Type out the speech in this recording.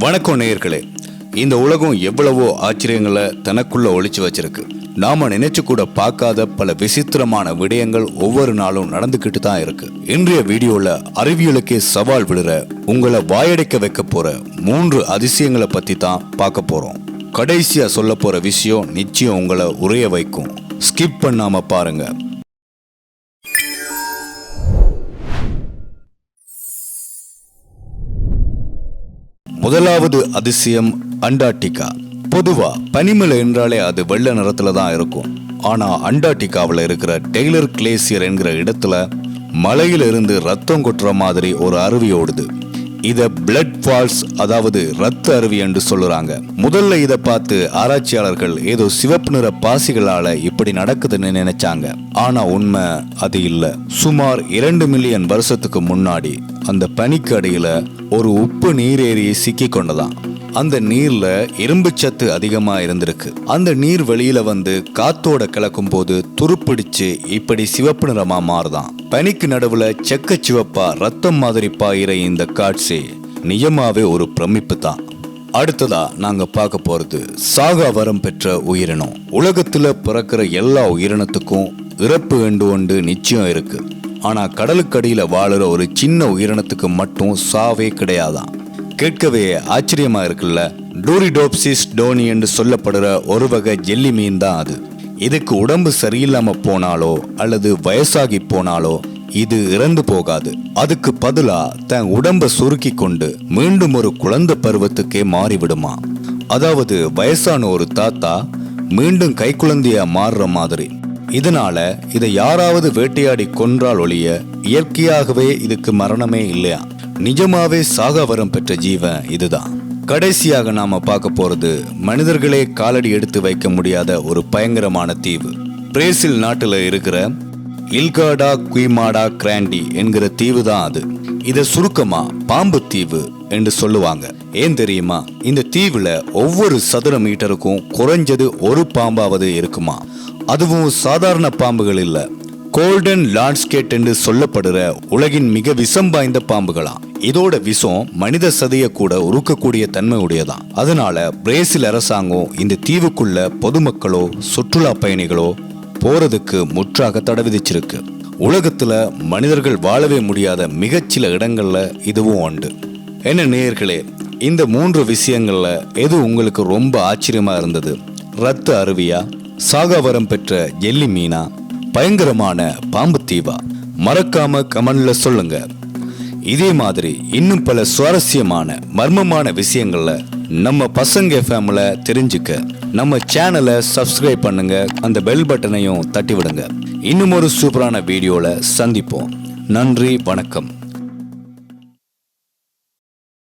வணக்கம் நேயர்களே. இந்த உலகம் எவ்வளவோ ஆச்சரியங்களை தனக்குள்ள ஒளிச்சு வச்சிருக்கு. நாம நினைச்சு கூட பார்க்காத பல விசித்திரமான விடயங்கள் ஒவ்வொரு நாளும் நடந்துகிட்டு தான் இருக்கு. இன்றைய வீடியோல அறிவியலுக்கே சவால் விடுற, உங்களை வாயடைக்க வைக்க போற 3 அதிசயங்களை பத்தி தான் பார்க்க போறோம். கடைசியா சொல்ல போற விஷயம் நிச்சயம் உங்களை உறைய வைக்கும். ஸ்கிப் பண்ணாம பாருங்க. முதலாவது அதிசயம் அண்டார்டிகா. பொதுவா பனிமலை என்றாலே அது வெள்ளை நிறத்துல தான் இருக்கும். ஆனா அண்டார்டிகாவில் இருக்கிற டெய்லர் கிளேசியர் என்கிற இடத்துல மலையில இருந்து ரத்தம் கொட்டுற மாதிரி ஒரு அருவி ஓடுது. இத பிளட் ஃபால்ஸ், அதாவது ரத்த அருவி என்று சொல்லுறாங்க. முதல்ல இத பார்த்து ஆராய்ச்சியாளர்கள் ஏதோ சிவப்பு நிற பாசிகளால இப்படி நடக்குதுன்னு நினைச்சாங்க. ஆனா உண்மை அது இல்ல. சுமார் 2 மில்லியன் வருஷத்துக்கு முன்னாடி அந்த பனிக்கு அடியில ஒரு உப்பு நீரேறி சிக்கி கொண்டதான். அந்த நீர்ல இரும்பு சத்து அதிகமா இருந்திருக்கு. அந்த நீர் வெளியில வந்து காத்தோட கலக்கும் போது துருப்பிடிச்சு இப்படி சிவப்பு நிறமா மாறுதான். பனிக்கு நடுவுல செக்க சிவப்பா ரத்தம் மாதிரி பாயிற இந்த காட்சி நிஜமாவே ஒரு பிரமிப்பு தான். அடுத்ததா நாங்க பார்க்க போறது சாகா வரம் பெற்ற உயிரினம். உலகத்துல பிறக்கிற எல்லா உயிரினத்துக்கும் இறப்பு ஒன்று நிச்சயம் இருக்கு. ஆனா கடலுக்கடியில வாழுற ஒரு சின்ன உயிரினத்துக்கு மட்டும் சாவே கிடையாதான். கேட்கவே ஆச்சரியமா இருக்குல்ல. டூரிடோப்சிஸ் டோனி என்று சொல்லப்படுற ஒரு வகை ஜெல்லி மீன் தான் அது. இதுக்கு உடம்பு சரியில்லாம போனாலோ அல்லது வயசாகி போனாலோ இது இறந்து போகாது. அதுக்கு பதிலா தன் உடம்ப சுருக்கி கொண்டு மீண்டும் ஒரு குழந்தை பருவத்துக்கே மாறிவிடுமா. அதாவது வயசான ஒரு தாத்தா மீண்டும் கைக்குழந்தையா மாறுற மாதிரி. இதனால இதை யாராவது வேட்டையாடி கொன்றால் ஒழிய இயற்கையாகவே இதுக்கு மரணமே இல்லையா. நிஜமாவே சாகா வரம் பெற்ற ஜீவன் இதுதான். கடைசியாக நாம பார்க்க போறது மனிதர்களே காலடி எடுத்து வைக்க முடியாத ஒரு பயங்கரமான தீவு. பிரேசில் நாட்டுல இருக்கிற இல்காடா குய்மாடா கிராண்டி என்கிற தீவு தான் அது. இத சுருக்கமா பாம்பு தீவு என்று சொல்லுவாங்க. ஏன் தெரியுமா? இந்த தீவுல ஒவ்வொரு சதுர மீட்டருக்கும் குறைஞ்சது ஒரு பாம்பாவது இருக்குமா. அதுவும் சாதாரண பாம்புகள் இல்ல, கோல்டன் லான்ஸ்கேட் என்று சொல்லப்படுற உலகின் மிக விஷம் வாய்ந்த பாம்புகளாம். இதோட விஷம் மனித சதைய கூட உருக்கக்கூடிய தன்மை உடையதான். அதனால பிரேசில் அரசாங்கம் இந்த தீவுக்குள்ள பொதுமக்களோ சுற்றுலா பயணிகளோ போறதுக்கு முற்றாக தடை விதிச்சிருக்கு. உலகத்துல மனிதர்கள் வாழவே முடியாத மிகச்சில இடங்கள்ல இதுவும் உண்டு. என்ன நேயர்களே, இந்த 3 விஷயங்கள்ல எது உங்களுக்கு ரொம்ப ஆச்சரியமா இருந்தது? ரத்த அருவியா, சாகாவரம் பெற்ற ஜெல்லி மீனா, பயங்கரமான பாம்பு தீவா? மறக்காம கமெண்ட்ல சொல்லுங்க. இதே மாதிரி இன்னும் பல சுவாரஸ்யமான மர்மமான விஷயங்கள்ல நம்ம பசங்க எஃப்எம்ல தெரிஞ்சுக்க நம்ம சேனலை சப்ஸ்கிரைப் பண்ணுங்க. அந்த பெல் பட்டனையும் தட்டி விடுங்க. இன்னும் ஒரு சூப்பரான வீடியோல சந்திப்போம். நன்றி, வணக்கம்.